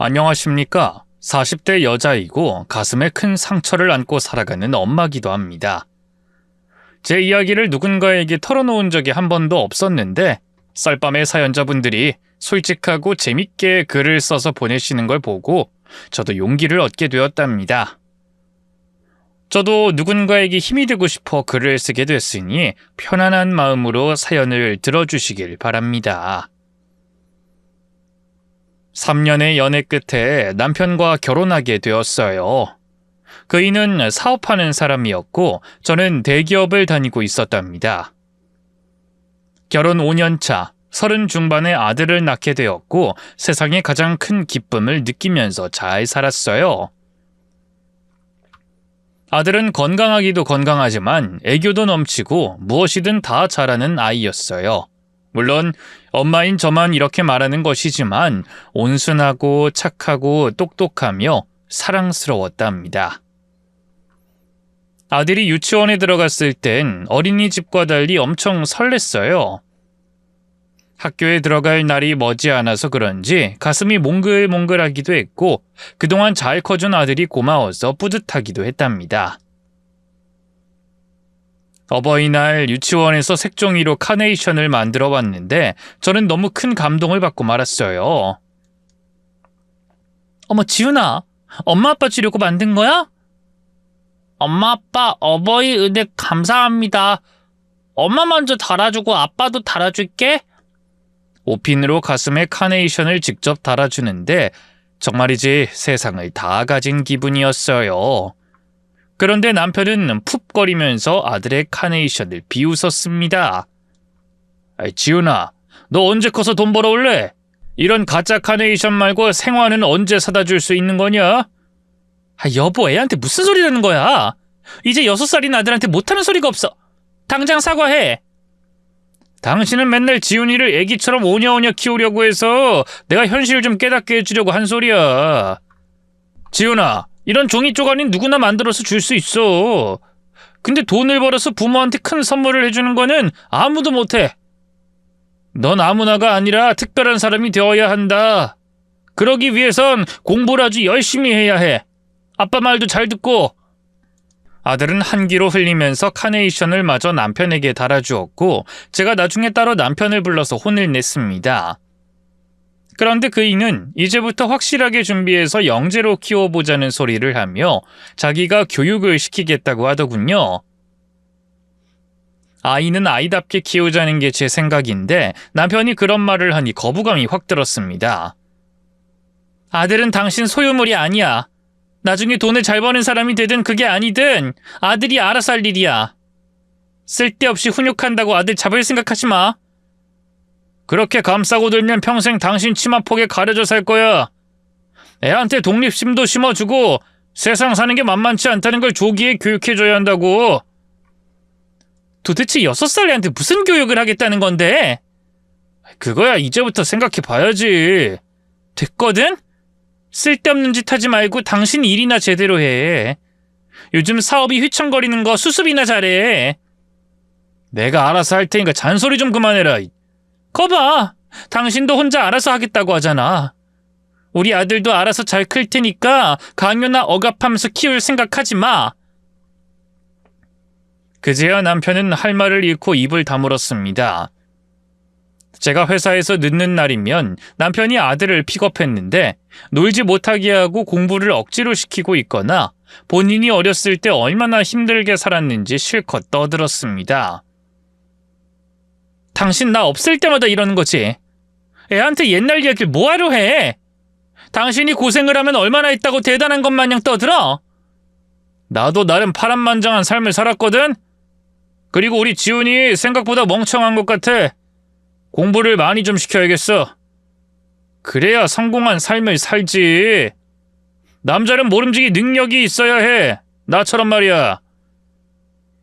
안녕하십니까. 40대 여자이고 가슴에 큰 상처를 안고 살아가는 엄마기도 합니다. 제 이야기를 누군가에게 털어놓은 적이 한 번도 없었는데 썰밤의 사연자분들이 솔직하고 재밌게 글을 써서 보내시는 걸 보고 저도 용기를 얻게 되었답니다. 저도 누군가에게 힘이 되고 싶어 글을 쓰게 됐으니 편안한 마음으로 사연을 들어주시길 바랍니다. 3년의 연애 끝에 남편과 결혼하게 되었어요. 그이는 사업하는 사람이었고 저는 대기업을 다니고 있었답니다. 결혼 5년 차, 30 중반의 아들을 낳게 되었고 세상에 가장 큰 기쁨을 느끼면서 잘 살았어요. 아들은 건강하기도 건강하지만 애교도 넘치고 무엇이든 다 잘하는 아이였어요. 물론 엄마인 저만 이렇게 말하는 것이지만 온순하고 착하고 똑똑하며 사랑스러웠답니다. 아들이 유치원에 들어갔을 땐 어린이집과 달리 엄청 설렜어요. 학교에 들어갈 날이 머지않아서 그런지 가슴이 몽글몽글하기도 했고 그동안 잘 커준 아들이 고마워서 뿌듯하기도 했답니다. 어버이날 유치원에서 색종이로 카네이션을 만들어 봤는데 저는 너무 큰 감동을 받고 말았어요. 어머 지훈아, 엄마 아빠 주려고 만든 거야? 엄마 아빠 어버이 은혜 감사합니다. 엄마 먼저 달아주고 아빠도 달아줄게. 옷핀으로 가슴에 카네이션을 직접 달아주는데 정말이지 세상을 다 가진 기분이었어요. 그런데 남편은 푹거리면서 아들의 카네이션을 비웃었습니다. 지훈아, 너 언제 커서 돈 벌어올래? 이런 가짜 카네이션 말고 생화는 언제 사다 줄 수 있는 거냐? 여보, 애한테 무슨 소리라는 거야? 이제 6살인 아들한테 못하는 소리가 없어. 당장 사과해. 당신은 맨날 지훈이를 애기처럼 오냐오냐 키우려고 해서 내가 현실을 좀 깨닫게 해주려고 한 소리야. 지훈아, 이런 종이 쪼가리는 누구나 만들어서 줄 수 있어. 근데 돈을 벌어서 부모한테 큰 선물을 해주는 거는 아무도 못해. 넌 아무나가 아니라 특별한 사람이 되어야 한다. 그러기 위해선 공부를 아주 열심히 해야 해. 아빠 말도 잘 듣고. 아들은 한기로 흘리면서 카네이션을 마저 남편에게 달아주었고 제가 나중에 따로 남편을 불러서 혼을 냈습니다. 그런데 그이는 이제부터 확실하게 준비해서 영재로 키워보자는 소리를 하며 자기가 교육을 시키겠다고 하더군요. 아이는 아이답게 키우자는 게 제 생각인데 남편이 그런 말을 하니 거부감이 확 들었습니다. 아들은 당신 소유물이 아니야. 나중에 돈을 잘 버는 사람이 되든 그게 아니든 아들이 알아서 할 일이야. 쓸데없이 훈육한다고 아들 잡을 생각하지 마. 그렇게 감싸고 들면 평생 당신 치마폭에 가려져 살 거야. 애한테 독립심도 심어주고 세상 사는 게 만만치 않다는 걸 조기에 교육해줘야 한다고. 도대체 6살 애한테 무슨 교육을 하겠다는 건데? 그거야 이제부터 생각해 봐야지. 됐거든? 쓸데없는 짓 하지 말고 당신 일이나 제대로 해. 요즘 사업이 휘청거리는 거 수습이나 잘해. 내가 알아서 할 테니까 잔소리 좀 그만해라. 거봐, 당신도 혼자 알아서 하겠다고 하잖아. 우리 아들도 알아서 잘 클 테니까 강요나 억압하면서 키울 생각하지 마. 그제야 남편은 할 말을 잃고 입을 다물었습니다. 제가 회사에서 늦는 날이면 남편이 아들을 픽업했는데 놀지 못하게 하고 공부를 억지로 시키고 있거나 본인이 어렸을 때 얼마나 힘들게 살았는지 실컷 떠들었습니다. 당신 나 없을 때마다 이러는 거지. 애한테 옛날 이야기를 뭐하러 해? 당신이 고생을 하면 얼마나 했다고 대단한 것 마냥 떠들어? 나도 나름 파란만장한 삶을 살았거든? 그리고 우리 지훈이 생각보다 멍청한 것 같아. 공부를 많이 좀 시켜야겠어. 그래야 성공한 삶을 살지. 남자는 모름지기 능력이 있어야 해. 나처럼 말이야.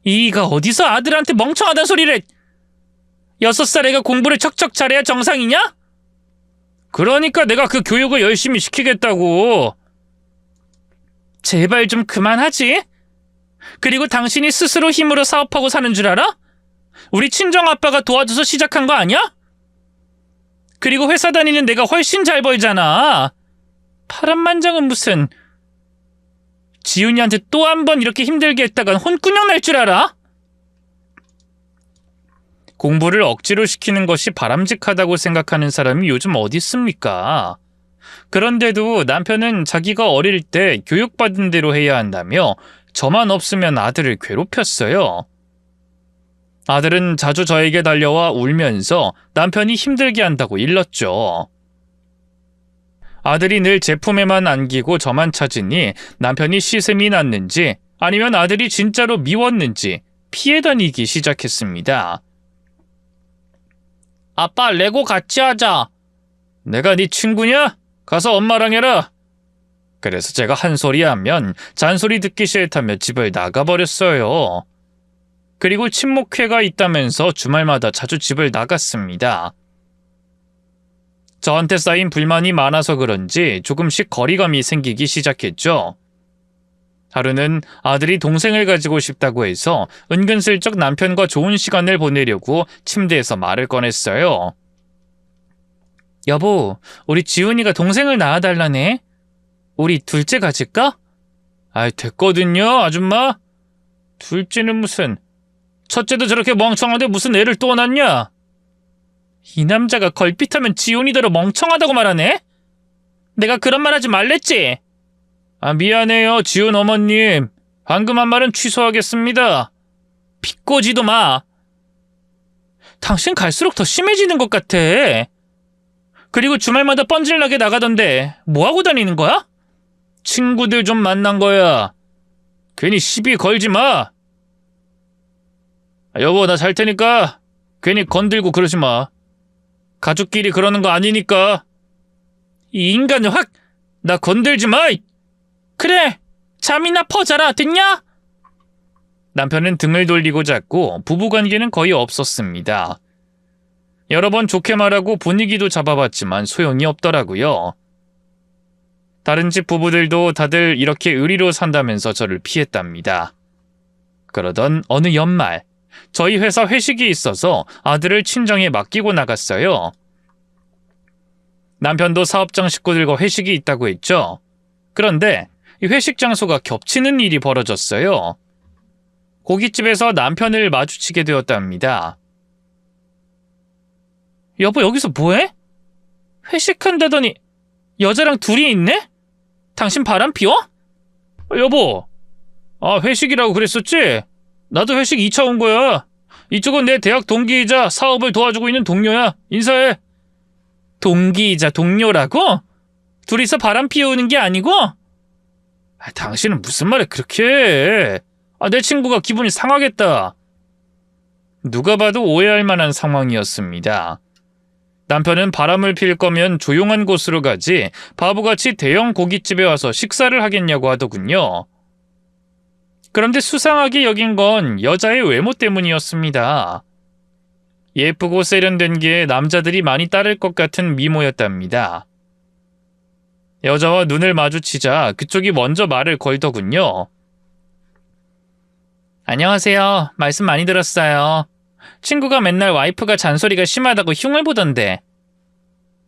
이가 어디서 아들한테 멍청하다는 소리를 해. 6살 애가 공부를 척척 잘해야 정상이냐? 그러니까 내가 그 교육을 열심히 시키겠다고. 제발 좀 그만하지. 그리고 당신이 스스로 힘으로 사업하고 사는 줄 알아? 우리 친정아빠가 도와줘서 시작한 거 아니야? 그리고 회사 다니는 내가 훨씬 잘 벌잖아. 파란만장은 무슨. 지훈이한테 또 한 번 이렇게 힘들게 했다간 혼꾸녕 날 줄 알아? 공부를 억지로 시키는 것이 바람직하다고 생각하는 사람이 요즘 어디 있습니까? 그런데도 남편은 자기가 어릴 때 교육받은 대로 해야 한다며 저만 없으면 아들을 괴롭혔어요. 아들은 자주 저에게 달려와 울면서 남편이 힘들게 한다고 일렀죠. 아들이 늘 제품에만 안기고 저만 찾으니 남편이 시샘이 났는지 아니면 아들이 진짜로 미웠는지 피해 다니기 시작했습니다. 아빠, 레고 같이 하자. 내가 네 친구냐? 가서 엄마랑 해라. 그래서 제가 한 소리 하면 잔소리 듣기 싫다며 집을 나가버렸어요. 그리고 친목회가 있다면서 주말마다 자주 집을 나갔습니다. 저한테 쌓인 불만이 많아서 그런지 조금씩 거리감이 생기기 시작했죠. 하루는 아들이 동생을 가지고 싶다고 해서 은근슬쩍 남편과 좋은 시간을 보내려고 침대에서 말을 꺼냈어요. 여보, 우리 지훈이가 동생을 낳아달라네. 우리 둘째 가질까? 아이, 됐거든요, 아줌마. 둘째는 무슨. 첫째도 저렇게 멍청한데 무슨 애를 또 낳냐? 이 남자가 걸핏하면 지훈이더러 멍청하다고 말하네? 내가 그런 말 하지 말랬지? 아, 미안해요, 지훈 어머님. 방금 한 말은 취소하겠습니다. 비꼬지도 마. 당신 갈수록 더 심해지는 것 같아. 그리고 주말마다 뻔질나게 나가던데 뭐하고 다니는 거야? 친구들 좀 만난 거야. 괜히 시비 걸지 마. 여보, 나 잘 테니까 괜히 건들고 그러지 마. 가족끼리 그러는 거 아니니까. 이 인간 확 나 건들지 마. 그래, 잠이나 퍼자라, 됐냐? 남편은 등을 돌리고 잤고 부부관계는 거의 없었습니다. 여러 번 좋게 말하고 분위기도 잡아봤지만 소용이 없더라고요. 다른 집 부부들도 다들 이렇게 의리로 산다면서 저를 피했답니다. 그러던 어느 연말, 저희 회사 회식이 있어서 아들을 친정에 맡기고 나갔어요. 남편도 사업장 식구들과 회식이 있다고 했죠. 그런데 이 회식 장소가 겹치는 일이 벌어졌어요. 고깃집에서 남편을 마주치게 되었답니다. 여보, 여기서 뭐해? 회식한다더니 여자랑 둘이 있네? 당신 바람 피워? 여보, 아, 회식이라고 그랬었지? 나도 회식 2차 온 거야. 이쪽은 내 대학 동기이자 사업을 도와주고 있는 동료야. 인사해. 동기이자 동료라고? 둘이서 바람 피우는 게 아니고? 아, 당신은 무슨 말을 그렇게 해. 아, 내 친구가 기분이 상하겠다. 누가 봐도 오해할 만한 상황이었습니다. 남편은 바람을 필 거면 조용한 곳으로 가지 바보같이 대형 고깃집에 와서 식사를 하겠냐고 하더군요. 그런데 수상하게 여긴 건 여자의 외모 때문이었습니다. 예쁘고 세련된 게 남자들이 많이 따를 것 같은 미모였답니다. 여자와 눈을 마주치자 그쪽이 먼저 말을 걸더군요. 안녕하세요. 말씀 많이 들었어요. 친구가 맨날 와이프가 잔소리가 심하다고 흉을 보던데.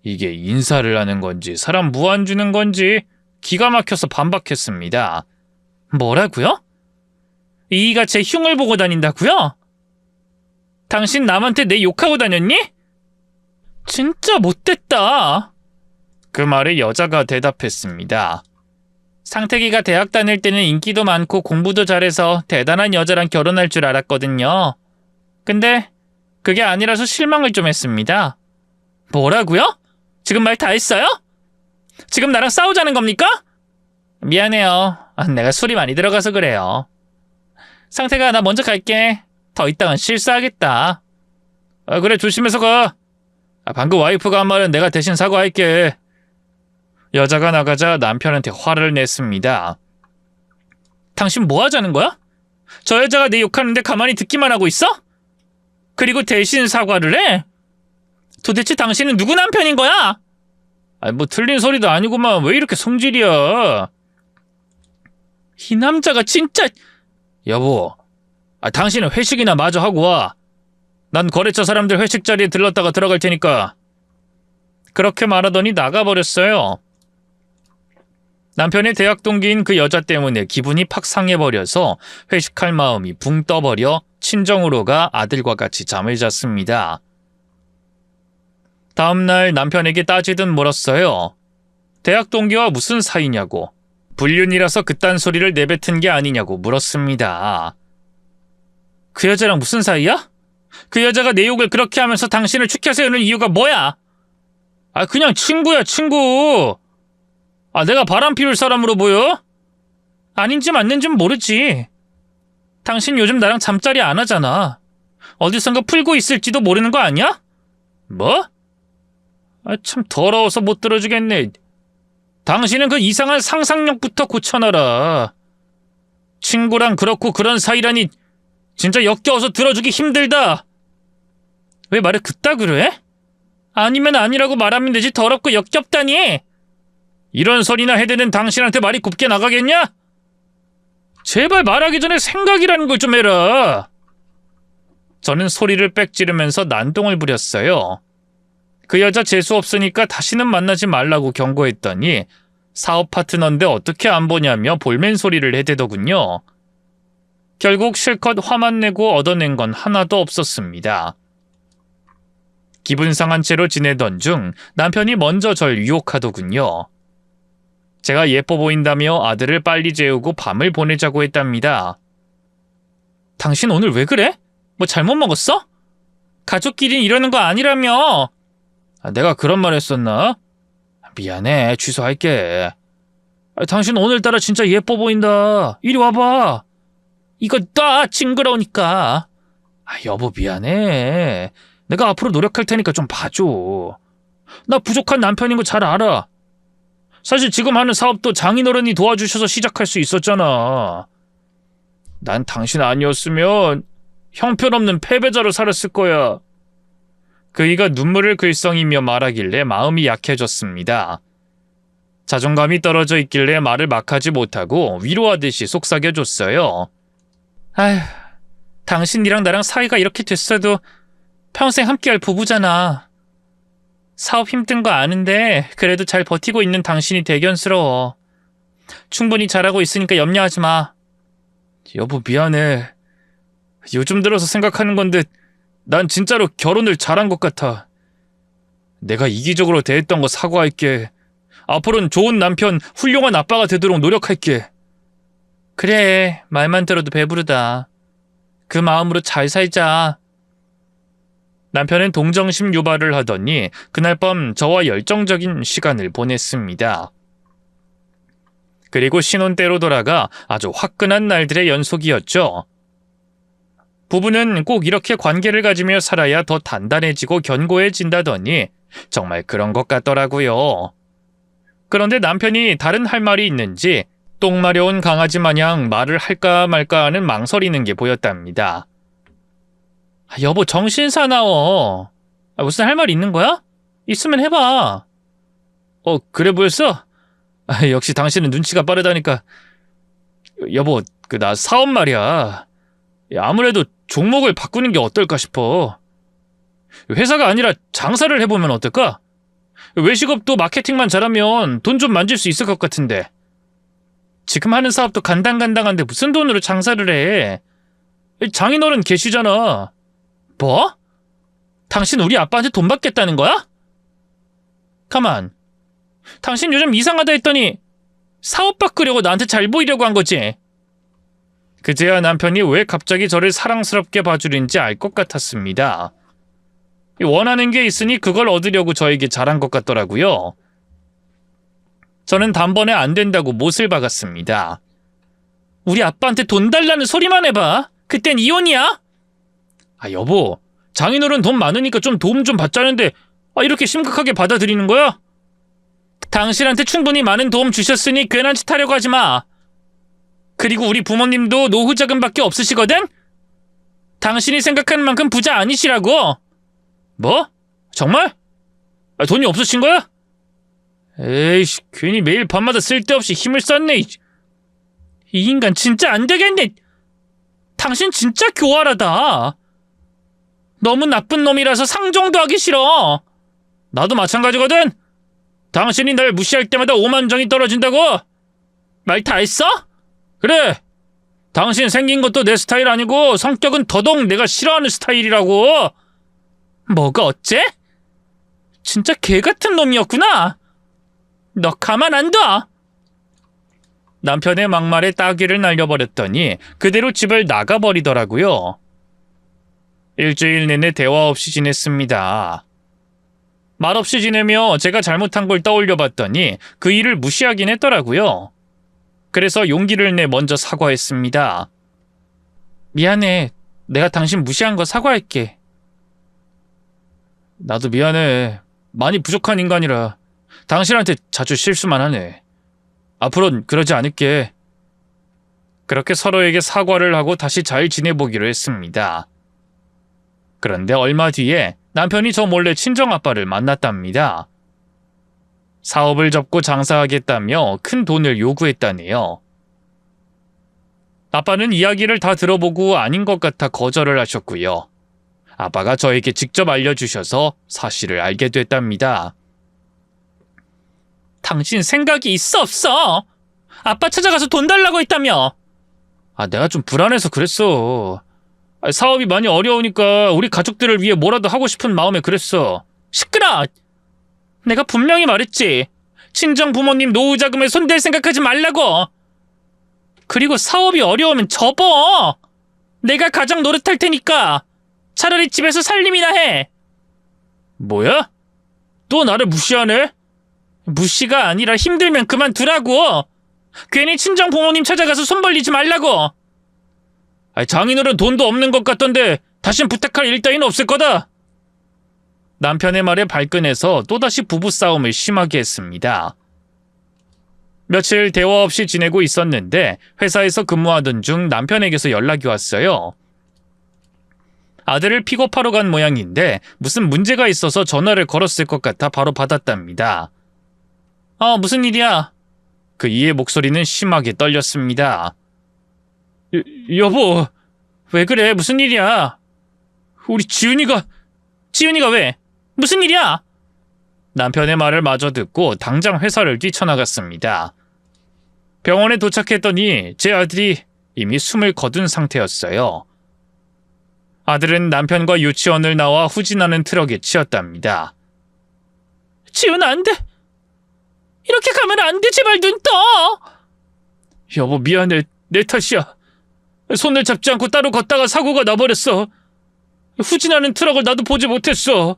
이게 인사를 하는 건지 사람 무안 주는 건지 기가 막혀서 반박했습니다. 뭐라고요? 이가 제 흉을 보고 다닌다고요? 당신 남한테 내 욕하고 다녔니? 진짜 못됐다. 그 말에 여자가 대답했습니다. 상태기가 대학 다닐 때는 인기도 많고 공부도 잘해서 대단한 여자랑 결혼할 줄 알았거든요. 근데 그게 아니라서 실망을 좀 했습니다. 뭐라고요? 지금 말 다 했어요? 지금 나랑 싸우자는 겁니까? 미안해요. 내가 술이 많이 들어가서 그래요. 상태가, 나 먼저 갈게. 더 있다간 실수하겠다. 그래, 조심해서 가. 방금 와이프가 한 말은 내가 대신 사과할게. 여자가 나가자 남편한테 화를 냈습니다. 당신 뭐 하자는 거야? 저 여자가 내 욕하는데 가만히 듣기만 하고 있어? 그리고 대신 사과를 해? 도대체 당신은 누구 남편인 거야? 뭐 틀린 소리도 아니구만. 왜 이렇게 성질이야? 이 남자가 진짜... 여보, 당신은 회식이나 마저 하고 와. 난 거래처 사람들 회식 자리에 들렀다가 들어갈 테니까. 그렇게 말하더니 나가버렸어요. 남편의 대학 동기인 그 여자 때문에 기분이 팍 상해버려서 회식할 마음이 붕 떠버려 친정으로 가 아들과 같이 잠을 잤습니다. 다음날 남편에게 따지듯 물었어요. 대학 동기와 무슨 사이냐고, 불륜이라서 그딴 소리를 내뱉은 게 아니냐고 물었습니다. 그 여자랑 무슨 사이야? 그 여자가 내 욕을 그렇게 하면서 당신을 추켜세우는 이유가 뭐야? 그냥 친구야, 친구. 내가 바람 피울 사람으로 보여? 아닌지 맞는지는 모르지. 당신 요즘 나랑 잠자리 안 하잖아. 어디선가 풀고 있을지도 모르는 거 아니야? 뭐? 참 더러워서 못 들어주겠네. 당신은 그 이상한 상상력부터 고쳐놔라. 친구랑 그렇고 그런 사이라니 진짜 역겨워서 들어주기 힘들다. 왜 말을 그따구로 해? 아니면 아니라고 말하면 되지 더럽고 역겹다니. 이런 소리나 해대는 당신한테 말이 곱게 나가겠냐? 제발 말하기 전에 생각이라는 걸 좀 해라. 저는 소리를 빽 지르면서 난동을 부렸어요. 그 여자 재수 없으니까 다시는 만나지 말라고 경고했더니 사업 파트너인데 어떻게 안 보냐며 볼멘 소리를 해대더군요. 결국 실컷 화만 내고 얻어낸 건 하나도 없었습니다. 기분 상한 채로 지내던 중 남편이 먼저 절 유혹하더군요. 제가 예뻐 보인다며 아들을 빨리 재우고 밤을 보내자고 했답니다. 당신 오늘 왜 그래? 뭐 잘못 먹었어? 가족끼리 이러는 거 아니라며. 내가 그런 말 했었나? 미안해, 취소할게. 당신 오늘따라 진짜 예뻐 보인다. 이리 와봐. 이거 놔, 징그러우니까. 여보 미안해. 내가 앞으로 노력할 테니까 좀 봐줘. 나 부족한 남편인 거 잘 알아. 사실 지금 하는 사업도 장인어른이 도와주셔서 시작할 수 있었잖아. 난 당신 아니었으면 형편없는 패배자로 살았을 거야. 그이가 눈물을 글썽이며 말하길래 마음이 약해졌습니다. 자존감이 떨어져 있길래 말을 막 하지 못하고 위로하듯이 속삭여줬어요. 아휴, 당신이랑 나랑 사이가 이렇게 됐어도 평생 함께할 부부잖아. 사업 힘든 거 아는데 그래도 잘 버티고 있는 당신이 대견스러워. 충분히 잘하고 있으니까 염려하지 마. 여보 미안해. 요즘 들어서 생각하는 건데 난 진짜로 결혼을 잘한 것 같아. 내가 이기적으로 대했던 거 사과할게. 앞으로는 좋은 남편, 훌륭한 아빠가 되도록 노력할게. 그래, 말만 들어도 배부르다. 그 마음으로 잘 살자. 남편은 동정심 유발을 하더니 그날 밤 저와 열정적인 시간을 보냈습니다. 그리고 신혼때로 돌아가 아주 화끈한 날들의 연속이었죠. 부부는 꼭 이렇게 관계를 가지며 살아야 더 단단해지고 견고해진다더니 정말 그런 것 같더라고요. 그런데 남편이 다른 할 말이 있는지 똥 마려운 강아지 마냥 말을 할까 말까 하는 망설이는 게 보였답니다. 여보 정신 사나워. 무슨 할 말 있는 거야? 있으면 해봐. 그래 보였어? 역시 당신은 눈치가 빠르다니까. 여보 나 사업 말이야. 아무래도 종목을 바꾸는 게 어떨까 싶어. 회사가 아니라 장사를 해보면 어떨까? 외식업도 마케팅만 잘하면 돈 좀 만질 수 있을 것 같은데. 지금 하는 사업도 간당간당한데 무슨 돈으로 장사를 해? 장인어른 계시잖아. 뭐? 당신 우리 아빠한테 돈 받겠다는 거야? 가만. 당신 요즘 이상하다 했더니 사업 바꾸려고 나한테 잘 보이려고 한 거지? 그제야 남편이 왜 갑자기 저를 사랑스럽게 봐주는지 알 것 같았습니다. 원하는 게 있으니 그걸 얻으려고 저에게 잘한 것 같더라고요. 저는 단번에 안 된다고 못을 박았습니다. 우리 아빠한테 돈 달라는 소리만 해봐. 그땐 이혼이야? 여보, 장인어른 돈 많으니까 좀 도움 좀 받자는데 이렇게 심각하게 받아들이는 거야? 당신한테 충분히 많은 도움 주셨으니 괜한 짓 하려고 하지 마. 그리고 우리 부모님도 노후 자금밖에 없으시거든? 당신이 생각하는 만큼 부자 아니시라고. 뭐? 정말? 돈이 없으신 거야? 에이씨, 괜히 매일 밤마다 쓸데없이 힘을 썼네. 이 인간 진짜 안 되겠네. 당신 진짜 교활하다. 너무 나쁜 놈이라서 상종도 하기 싫어. 나도 마찬가지거든. 당신이 날 무시할 때마다 오만정이 떨어진다고. 말 다 했어? 그래. 당신 생긴 것도 내 스타일 아니고 성격은 더더욱 내가 싫어하는 스타일이라고. 뭐가 어째? 진짜 개 같은 놈이었구나. 너 가만 안 둬. 남편의 막말에 따귀를 날려버렸더니 그대로 집을 나가버리더라고요. 일주일 내내 대화 없이 지냈습니다. 말없이 지내며 제가 잘못한 걸 떠올려봤더니 그 일을 무시하긴 했더라고요. 그래서 용기를 내 먼저 사과했습니다. 미안해. 내가 당신 무시한 거 사과할게. 나도 미안해. 많이 부족한 인간이라 당신한테 자주 실수만 하네. 앞으로는 그러지 않을게. 그렇게 서로에게 사과를 하고 다시 잘 지내보기로 했습니다. 그런데 얼마 뒤에 남편이 저 몰래 친정아빠를 만났답니다. 사업을 접고 장사하겠다며 큰 돈을 요구했다네요. 아빠는 이야기를 다 들어보고 아닌 것 같아 거절을 하셨고요. 아빠가 저에게 직접 알려주셔서 사실을 알게 됐답니다. 당신 생각이 있어 없어? 아빠 찾아가서 돈 달라고 했다며. 내가 좀 불안해서 그랬어. 사업이 많이 어려우니까 우리 가족들을 위해 뭐라도 하고 싶은 마음에 그랬어. 시끄러! 내가 분명히 말했지. 친정 부모님 노후 자금에 손댈 생각하지 말라고. 그리고 사업이 어려우면 접어. 내가 가장 노릇할 테니까 차라리 집에서 살림이나 해. 뭐야? 또 나를 무시하네? 무시가 아니라 힘들면 그만두라고. 괜히 친정 부모님 찾아가서 손 벌리지 말라고. 장인어른 돈도 없는 것 같던데 다신 부탁할 일 따위는 없을 거다. 남편의 말에 발끈해서 또다시 부부싸움을 심하게 했습니다. 며칠 대화 없이 지내고 있었는데 회사에서 근무하던 중 남편에게서 연락이 왔어요. 아들을 픽업하러 간 모양인데 무슨 문제가 있어서 전화를 걸었을 것 같아 바로 받았답니다. 무슨 일이야? 그 이의 목소리는 심하게 떨렸습니다. 여보, 왜 그래? 무슨 일이야? 우리 지훈이가 왜? 무슨 일이야? 남편의 말을 마저 듣고 당장 회사를 뛰쳐나갔습니다. 병원에 도착했더니 제 아들이 이미 숨을 거둔 상태였어요. 아들은 남편과 유치원을 나와 후진하는 트럭에 치였답니다. 지훈아, 안 돼. 이렇게 가면 안 돼. 제발 눈 떠. 여보, 미안해. 내 탓이야. 손을 잡지 않고 따로 걷다가 사고가 나버렸어. 후진하는 트럭을 나도 보지 못했어.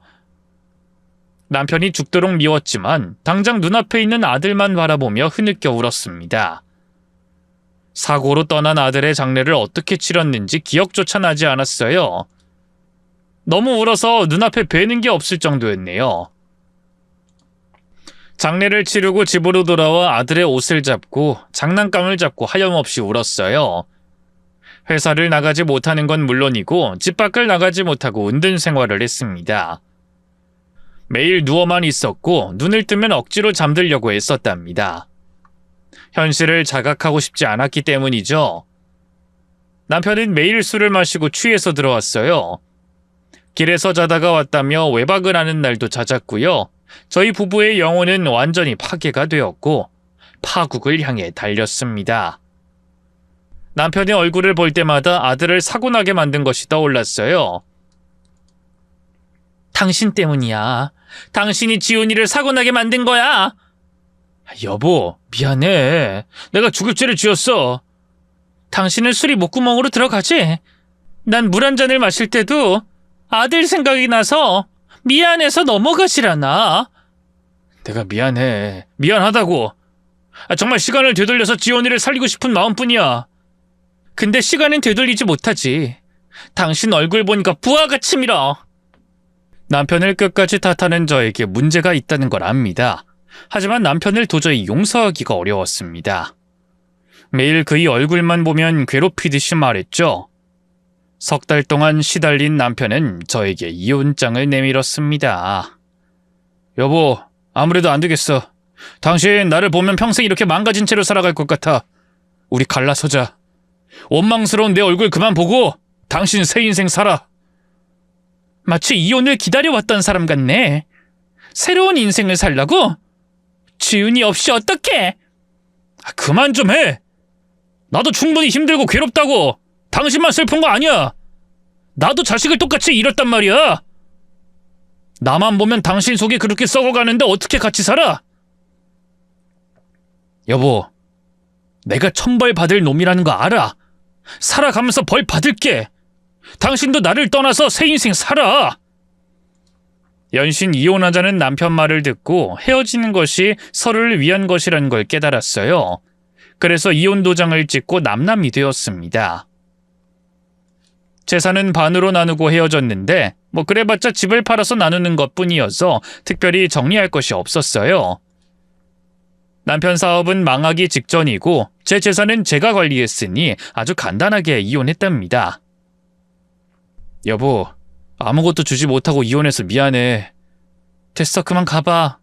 남편이 죽도록 미웠지만 당장 눈앞에 있는 아들만 바라보며 흐느껴 울었습니다. 사고로 떠난 아들의 장례를 어떻게 치렀는지 기억조차 나지 않았어요. 너무 울어서 눈앞에 뵈는 게 없을 정도였네요. 장례를 치르고 집으로 돌아와 아들의 옷을 잡고 장난감을 잡고 하염없이 울었어요. 회사를 나가지 못하는 건 물론이고 집 밖을 나가지 못하고 은둔 생활을 했습니다. 매일 누워만 있었고 눈을 뜨면 억지로 잠들려고 했었답니다. 현실을 자각하고 싶지 않았기 때문이죠. 남편은 매일 술을 마시고 취해서 들어왔어요. 길에서 자다가 왔다며 외박을 하는 날도 잦았고요. 저희 부부의 영혼은 완전히 파괴가 되었고 파국을 향해 달렸습니다. 남편의 얼굴을 볼 때마다 아들을 사고나게 만든 것이 떠올랐어요. 당신 때문이야. 당신이 지훈이를 사고나게 만든 거야. 여보, 미안해. 내가 죽을 죄를 지었어. 당신은 술이 목구멍으로 들어가지? 난 물 한 잔을 마실 때도 아들 생각이 나서 미안해서 넘어가질 않아. 내가 미안해. 미안하다고. 정말 시간을 되돌려서 지훈이를 살리고 싶은 마음뿐이야. 근데 시간은 되돌리지 못하지. 당신 얼굴 보니까 부하가 치밀어. 남편을 끝까지 탓하는 저에게 문제가 있다는 걸 압니다. 하지만 남편을 도저히 용서하기가 어려웠습니다. 매일 그의 얼굴만 보면 괴롭히듯이 말했죠. 석 달 동안 시달린 남편은 저에게 이혼장을 내밀었습니다. 여보, 아무래도 안 되겠어. 당신 나를 보면 평생 이렇게 망가진 채로 살아갈 것 같아. 우리 갈라서자. 원망스러운 내 얼굴 그만 보고 당신 새 인생 살아. 마치 이혼을 기다려왔던 사람 같네. 새로운 인생을 살라고? 지훈이 없이 어떡해? 그만 좀 해. 나도 충분히 힘들고 괴롭다고. 당신만 슬픈 거 아니야. 나도 자식을 똑같이 잃었단 말이야. 나만 보면 당신 속이 그렇게 썩어가는데 어떻게 같이 살아? 여보, 내가 천벌 받을 놈이라는 거 알아. 살아가면서 벌 받을게. 당신도 나를 떠나서 새 인생 살아. 연신 이혼하자는 남편 말을 듣고 헤어지는 것이 서로를 위한 것이라는 걸 깨달았어요. 그래서 이혼 도장을 찍고 남남이 되었습니다. 재산은 반으로 나누고 헤어졌는데 그래봤자 집을 팔아서 나누는 것뿐이어서 특별히 정리할 것이 없었어요. 남편 사업은 망하기 직전이고 제 재산은 제가 관리했으니 아주 간단하게 이혼했답니다. 여보, 아무것도 주지 못하고 이혼해서 미안해. 됐어, 그만 가봐.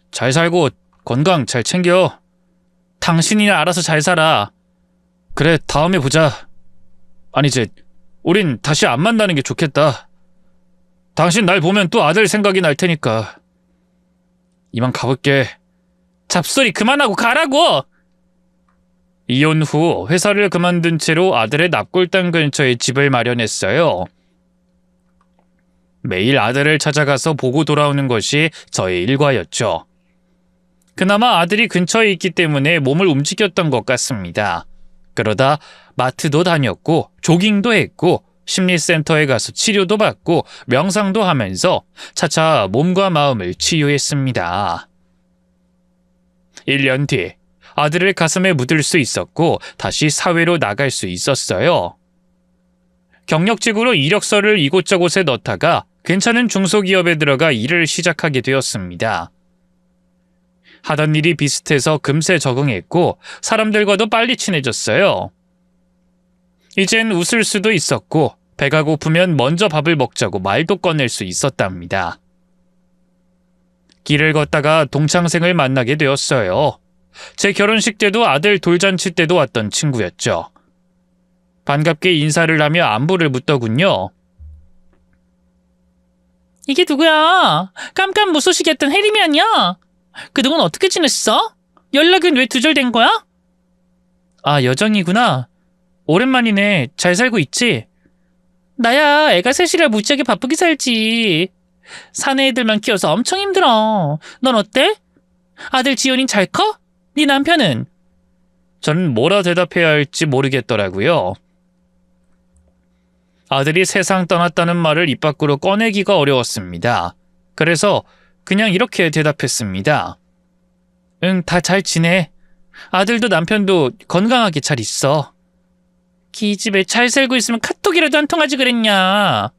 잘 살고 건강 잘 챙겨. 당신이나 알아서 잘 살아. 그래, 다음에 보자. 아니지, 우린 다시 안 만나는 게 좋겠다. 당신 날 보면 또 아들 생각이 날 테니까. 이만 가볼게. 잡소리 그만하고 가라고! 이혼 후 회사를 그만둔 채로 아들의 납골당 근처에 집을 마련했어요. 매일 아들을 찾아가서 보고 돌아오는 것이 저의 일과였죠. 그나마 아들이 근처에 있기 때문에 몸을 움직였던 것 같습니다. 그러다 마트도 다녔고 조깅도 했고 심리센터에 가서 치료도 받고 명상도 하면서 차차 몸과 마음을 치유했습니다. 1년 뒤 아들을 가슴에 묻을 수 있었고 다시 사회로 나갈 수 있었어요. 경력직으로 이력서를 이곳저곳에 넣다가 괜찮은 중소기업에 들어가 일을 시작하게 되었습니다. 하던 일이 비슷해서 금세 적응했고 사람들과도 빨리 친해졌어요. 이젠 웃을 수도 있었고 배가 고프면 먼저 밥을 먹자고 말도 꺼낼 수 있었답니다. 길을 걷다가 동창생을 만나게 되었어요. 제 결혼식 때도 아들 돌잔치 때도 왔던 친구였죠. 반갑게 인사를 하며 안부를 묻더군요. 이게 누구야? 깜깜무소식이었던 혜림이 아니야? 그동안 어떻게 지냈어? 연락은 왜 두절된 거야? 아, 여정이구나. 오랜만이네. 잘 살고 있지? 나야 애가 셋이라 무지하게 바쁘게 살지. 사내 애들만 키워서 엄청 힘들어. 넌 어때? 아들 지연이 잘 커? 네 남편은? 저는 뭐라 대답해야 할지 모르겠더라고요. 아들이 세상 떠났다는 말을 입 밖으로 꺼내기가 어려웠습니다. 그래서 그냥 이렇게 대답했습니다. 응, 다 잘 지내. 아들도 남편도 건강하게 잘 있어. 기집애 잘 살고 있으면 카톡이라도 한 통하지 그랬냐.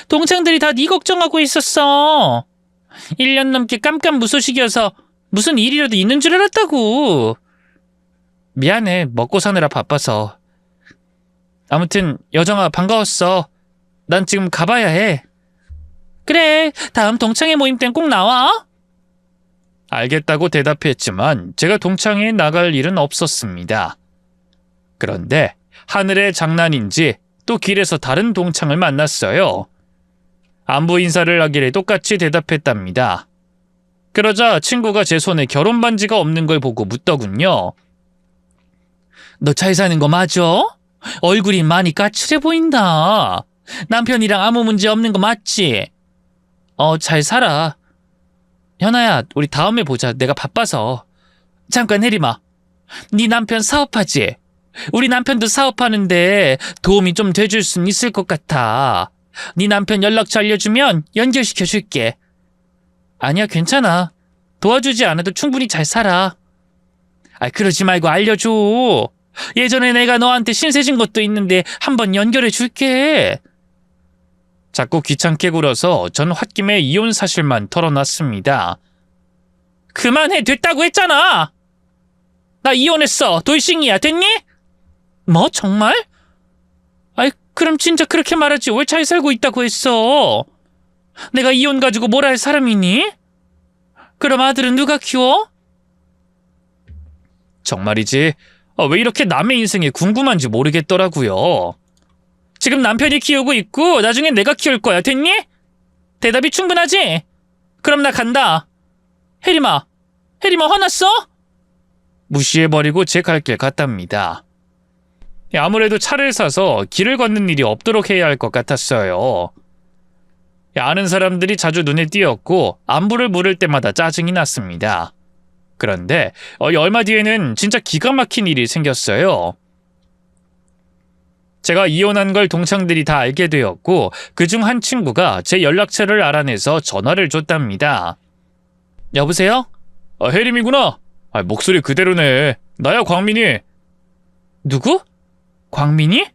동창들이 다 네 걱정하고 있었어. 1년 넘게 깜깜무소식이어서 무슨 일이라도 있는 줄 알았다고. 미안해, 먹고 사느라 바빠서. 아무튼 여정아 반가웠어. 난 지금 가봐야 해. 그래, 다음 동창회 모임 땐 꼭 나와. 알겠다고 대답했지만 제가 동창회에 나갈 일은 없었습니다. 그런데 하늘의 장난인지 또 길에서 다른 동창을 만났어요. 안부 인사를 하길래 똑같이 대답했답니다. 그러자 친구가 제 손에 결혼 반지가 없는 걸 보고 묻더군요. 너 잘 사는 거 맞아? 얼굴이 많이 까칠해 보인다. 남편이랑 아무 문제 없는 거 맞지? 잘 살아. 현아야, 우리 다음에 보자. 내가 바빠서. 잠깐 혜림아. 네 남편 사업하지? 우리 남편도 사업하는데 도움이 좀 돼줄 순 있을 것 같아. 네 남편 연락처 알려주면 연결시켜줄게. 아니야, 괜찮아. 도와주지 않아도 충분히 잘 살아. 그러지 말고 알려줘. 예전에 내가 너한테 신세 진 것도 있는데 한번 연결해줄게. 자꾸 귀찮게 굴어서 전 홧김에 이혼 사실만 털어놨습니다. 그만해, 됐다고 했잖아. 나 이혼했어. 돌싱이야. 됐니? 뭐, 정말? 그럼 진짜 그렇게 말하지. 왜 잘 살고 있다고 했어? 내가 이혼 가지고 뭐라 할 사람이니? 그럼 아들은 누가 키워? 정말이지. 왜 이렇게 남의 인생이 궁금한지 모르겠더라고요. 지금 남편이 키우고 있고 나중엔 내가 키울 거야. 됐니? 대답이 충분하지? 그럼 나 간다. 혜림아 화났어? 무시해버리고 제 갈 길 갔답니다. 아무래도 차를 사서 길을 걷는 일이 없도록 해야 할 것 같았어요. 아는 사람들이 자주 눈에 띄었고 안부를 물을 때마다 짜증이 났습니다. 그런데 얼마 뒤에는 진짜 기가 막힌 일이 생겼어요. 제가 이혼한 걸 동창들이 다 알게 되었고 그중 한 친구가 제 연락처를 알아내서 전화를 줬답니다. 여보세요? 혜림이구나. 목소리 그대로네. 나야 광민이. 누구? 광민이?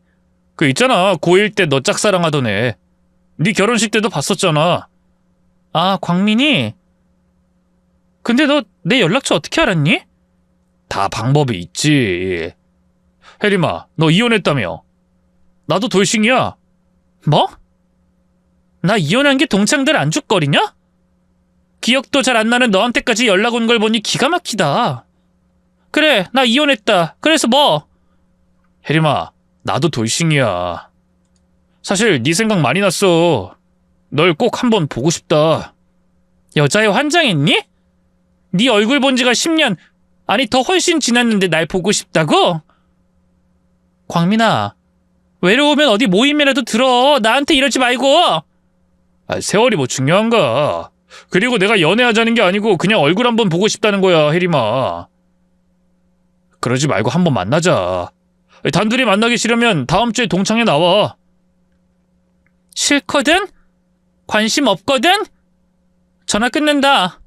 그 있잖아 고1 때 너 짝사랑하던 애. 네 결혼식 때도 봤었잖아. 아, 광민이? 근데 너 내 연락처 어떻게 알았니? 다 방법이 있지. 혜림아, 너 이혼했다며. 나도 돌싱이야. 뭐? 나 이혼한 게 동창들 안주거리냐? 기억도 잘 안 나는 너한테까지 연락 온 걸 보니 기가 막히다. 그래, 나 이혼했다. 그래서 뭐? 혜림아, 나도 돌싱이야. 사실 네 생각 많이 났어. 널 꼭 한번 보고 싶다. 여자애 환장했니? 네 얼굴 본 지가 10년, 아니 더 훨씬 지났는데 날 보고 싶다고? 광민아, 외로우면 어디 모임이라도 들어. 나한테 이러지 말고. 세월이 뭐 중요한가. 그리고 내가 연애하자는 게 아니고 그냥 얼굴 한번 보고 싶다는 거야, 혜림아. 그러지 말고 한번 만나자. 단둘이 만나기 싫으면 다음 주에 동창회 나와. 싫거든? 관심 없거든? 전화 끊는다.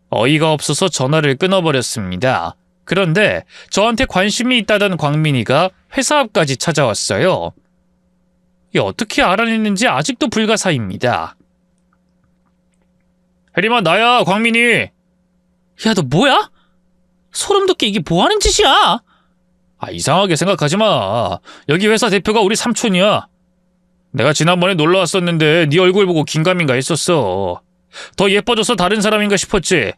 어이가 없어서 전화를 끊어버렸습니다. 그런데 저한테 관심이 있다던 광민이가 회사 앞까지 찾아왔어요. 이게 어떻게 알아냈는지 아직도 불가사의입니다. 혜림아, 나야, 광민이. 야, 너 뭐야? 소름 돋게 이게 뭐하는 짓이야? 이상하게 생각하지 마. 여기 회사 대표가 우리 삼촌이야. 내가 지난번에 놀러 왔었는데 네 얼굴 보고 긴가민가 했었어. 더 예뻐져서 다른 사람인가 싶었지.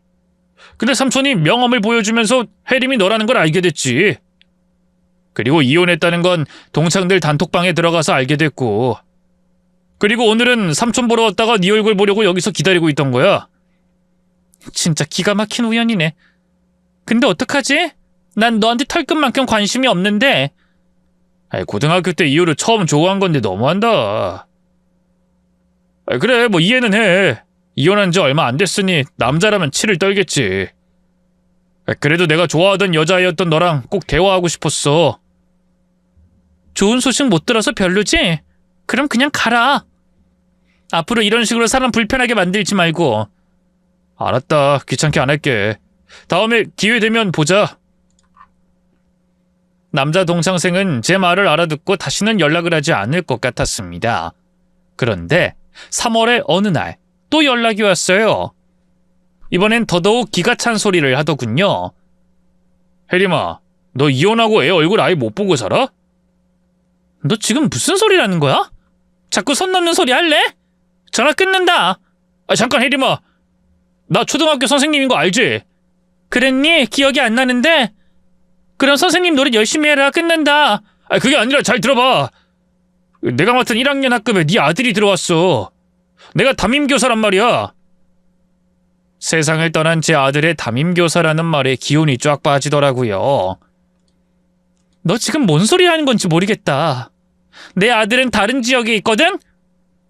근데 삼촌이 명함을 보여주면서 혜림이 너라는 걸 알게 됐지. 그리고 이혼했다는 건 동창들 단톡방에 들어가서 알게 됐고. 그리고 오늘은 삼촌 보러 왔다가 네 얼굴 보려고 여기서 기다리고 있던 거야. 진짜 기가 막힌 우연이네. 근데 어떡하지? 난 너한테 털끝만큼 관심이 없는데. 고등학교 때 이후로 처음 좋아한 건데 너무한다. 그래, 뭐 이해는 해. 이혼한 지 얼마 안 됐으니 남자라면 치를 떨겠지. 그래도 내가 좋아하던 여자애였던 너랑 꼭 대화하고 싶었어. 좋은 소식 못 들어서 별로지? 그럼 그냥 가라. 앞으로 이런 식으로 사람 불편하게 만들지 말고. 알았다. 귀찮게 안 할게. 다음에 기회 되면 보자. 남자 동창생은 제 말을 알아듣고 다시는 연락을 하지 않을 것 같았습니다. 그런데 3월의 어느 날 또 연락이 왔어요. 이번엔 더더욱 기가 찬 소리를 하더군요. 혜림아, 너 이혼하고 애 얼굴 아예 못 보고 살아? 너 지금 무슨 소리라는 거야? 자꾸 선 넘는 소리 할래? 전화 끊는다. 잠깐 혜림아. 나 초등학교 선생님인 거 알지? 그랬니? 기억이 안 나는데? 그럼 선생님 노릇 열심히 해라. 끊는다. 그게 아니라 잘 들어봐. 내가 맡은 1학년 학급에 네 아들이 들어왔어. 내가 담임교사란 말이야. 세상을 떠난 제 아들의 담임교사라는 말에 기운이 쫙 빠지더라고요. 너 지금 뭔 소리 하는 건지 모르겠다. 내 아들은 다른 지역에 있거든?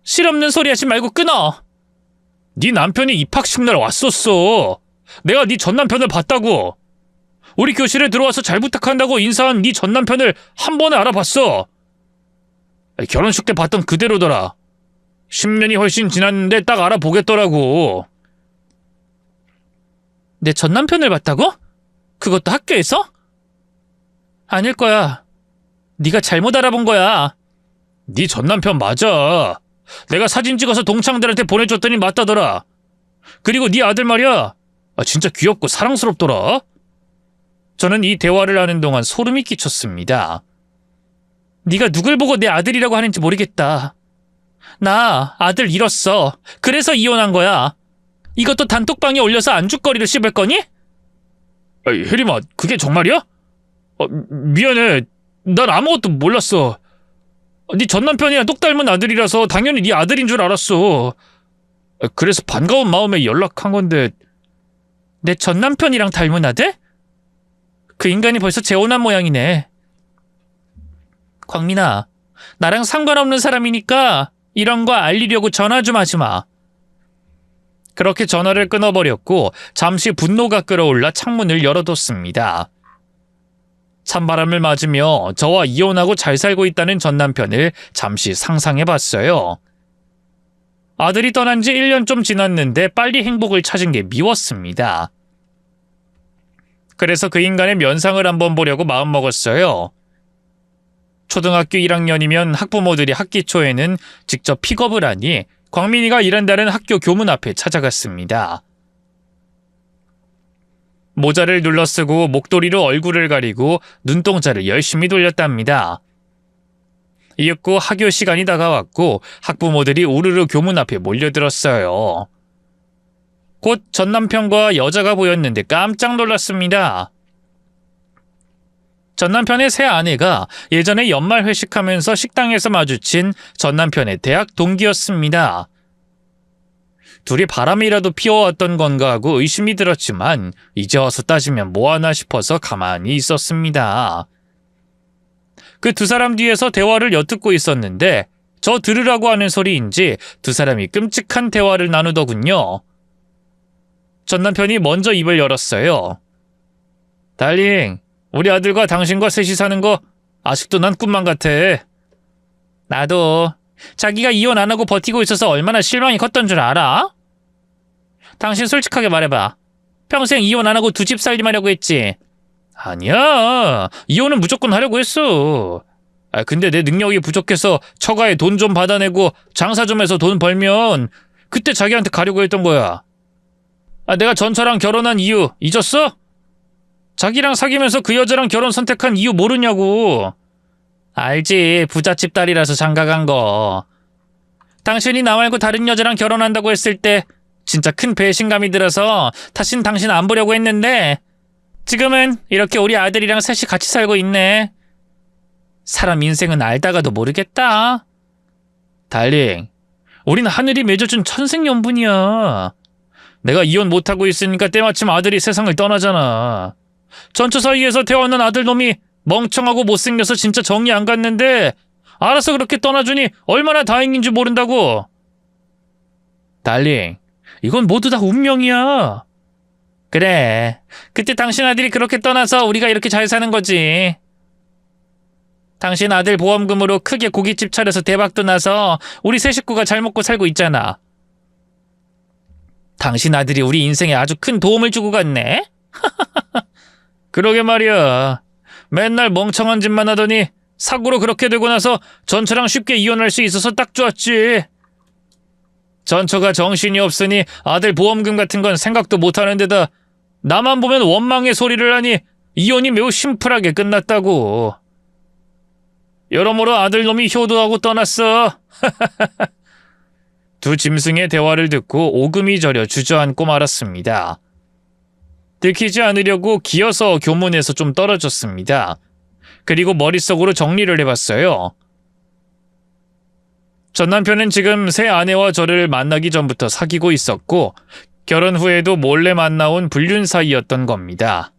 실없는 소리 하지 말고 끊어. 네 남편이 입학식 날 왔었어. 내가 네 전남편을 봤다고. 우리 교실에 들어와서 잘 부탁한다고 인사한 네 전남편을 한 번에 알아봤어. 결혼식 때 봤던 그대로더라. 10년이 훨씬 지났는데 딱 알아보겠더라고. 내 전남편을 봤다고? 그것도 학교에서? 아닐 거야. 네가 잘못 알아본 거야. 네 전남편 맞아. 내가 사진 찍어서 동창들한테 보내줬더니 맞다더라. 그리고 네 아들 말이야. 진짜 귀엽고 사랑스럽더라. 저는 이 대화를 하는 동안 소름이 끼쳤습니다. 네가 누굴 보고 내 아들이라고 하는지 모르겠다. 나 아들 잃었어. 그래서 이혼한 거야. 이것도 단톡방에 올려서 안주거리로 씹을 거니? 혜림아, 그게 정말이야? 미안해. 난 아무것도 몰랐어. 네 전남편이랑 똑 닮은 아들이라서 당연히 네 아들인 줄 알았어. 그래서 반가운 마음에 연락한 건데. 내 전남편이랑 닮은 아들? 그 인간이 벌써 재혼한 모양이네. 광민아, 나랑 상관없는 사람이니까 이런 거 알리려고 전화 좀 하지 마. 그렇게 전화를 끊어버렸고 잠시 분노가 끌어올라 창문을 열어뒀습니다. 찬바람을 맞으며 저와 이혼하고 잘 살고 있다는 전 남편을 잠시 상상해봤어요. 아들이 떠난 지 1년 좀 지났는데 빨리 행복을 찾은 게 미웠습니다. 그래서 그 인간의 면상을 한번 보려고 마음먹었어요. 초등학교 1학년이면 학부모들이 학기 초에는 직접 픽업을 하니 광민이가 일한다는 학교 교문 앞에 찾아갔습니다. 모자를 눌러쓰고 목도리로 얼굴을 가리고 눈동자를 열심히 돌렸답니다. 이윽고 학교 시간이 다가왔고 학부모들이 우르르 교문 앞에 몰려들었어요. 곧 전 남편과 여자가 보였는데 깜짝 놀랐습니다. 전 남편의 새 아내가 예전에 연말 회식하면서 식당에서 마주친 전 남편의 대학 동기였습니다. 둘이 바람이라도 피워왔던 건가 하고 의심이 들었지만 이제 와서 따지면 뭐하나 싶어서 가만히 있었습니다. 그 두 사람 뒤에서 대화를 엿듣고 있었는데 저 들으라고 하는 소리인지 두 사람이 끔찍한 대화를 나누더군요. 전 남편이 먼저 입을 열었어요. 달링, 우리 아들과 당신과 셋이 사는 거 아직도 난 꿈만 같아. 나도. 자기가 이혼 안 하고 버티고 있어서 얼마나 실망이 컸던 줄 알아? 당신 솔직하게 말해봐. 평생 이혼 안 하고 두 집 살림하려고 했지? 아니야. 이혼은 무조건 하려고 했어. 근데 내 능력이 부족해서 처가에 돈 좀 받아내고 장사 좀 해서 돈 벌면 그때 자기한테 가려고 했던 거야. 내가 전처랑 결혼한 이유 잊었어? 자기랑 사귀면서 그 여자랑 결혼 선택한 이유 모르냐고. 알지. 부잣집 딸이라서 장가간 거. 당신이 나 말고 다른 여자랑 결혼한다고 했을 때 진짜 큰 배신감이 들어서 다신 당신 안 보려고 했는데 지금은 이렇게 우리 아들이랑 셋이 같이 살고 있네. 사람 인생은 알다가도 모르겠다. 달링, 우린 하늘이 맺어준 천생연분이야. 내가 이혼 못하고 있으니까 때마침 아들이 세상을 떠나잖아. 전처 사이에서 태어난 아들놈이 멍청하고 못생겨서 진짜 정이 안 갔는데 알아서 그렇게 떠나주니 얼마나 다행인 줄 모른다고. 달링, 이건 모두 다 운명이야. 그래, 그때 당신 아들이 그렇게 떠나서 우리가 이렇게 잘 사는 거지. 당신 아들 보험금으로 크게 고깃집 차려서 대박도 나서 우리 세 식구가 잘 먹고 살고 있잖아. 당신 아들이 우리 인생에 아주 큰 도움을 주고 갔네? 그러게 말이야. 맨날 멍청한 짓만 하더니 사고로 그렇게 되고 나서 전처랑 쉽게 이혼할 수 있어서 딱 좋았지. 전처가 정신이 없으니 아들 보험금 같은 건 생각도 못하는 데다 나만 보면 원망의 소리를 하니 이혼이 매우 심플하게 끝났다고. 여러모로 아들놈이 효도하고 떠났어. 두 짐승의 대화를 듣고 오금이 저려 주저앉고 말았습니다. 들키지 않으려고 기어서 교문에서 좀 떨어졌습니다. 그리고 머릿속으로 정리를 해봤어요. 전 남편은 지금 새 아내와 저를 만나기 전부터 사귀고 있었고 결혼 후에도 몰래 만나온 불륜 사이였던 겁니다.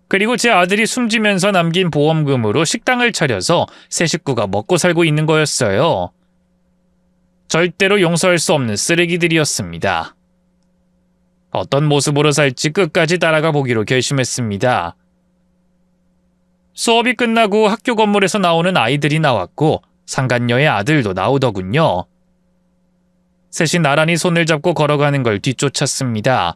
그리고 제 아들이 숨지면서 남긴 보험금으로 식당을 차려서 세 식구가 먹고 살고 있는 거였어요. 절대로 용서할 수 없는 쓰레기들이었습니다. 어떤 모습으로 살지 끝까지 따라가 보기로 결심했습니다. 수업이 끝나고 학교 건물에서 나오는 아이들이 나왔고 상간녀의 아들도 나오더군요. 셋이 나란히 손을 잡고 걸어가는 걸 뒤쫓았습니다.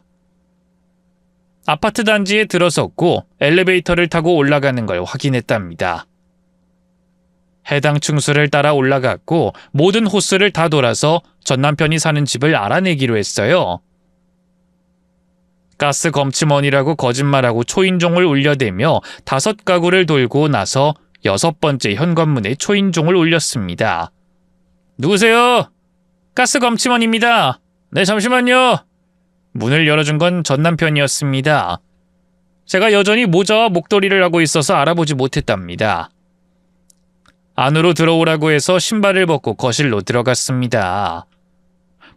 아파트 단지에 들어섰고 엘리베이터를 타고 올라가는 걸 확인했답니다. 해당 층수를 따라 올라갔고 모든 호수를 다 돌아서 전 남편이 사는 집을 알아내기로 했어요. 가스 검침원이라고 거짓말하고 초인종을 울려대며 5가구를 돌고 나서 6번째 현관문에 초인종을 울렸습니다. 누구세요? 가스 검침원입니다. 네, 잠시만요. 문을 열어준 건 전 남편이었습니다. 제가 여전히 모자와 목도리를 하고 있어서 알아보지 못했답니다. 안으로 들어오라고 해서 신발을 벗고 거실로 들어갔습니다.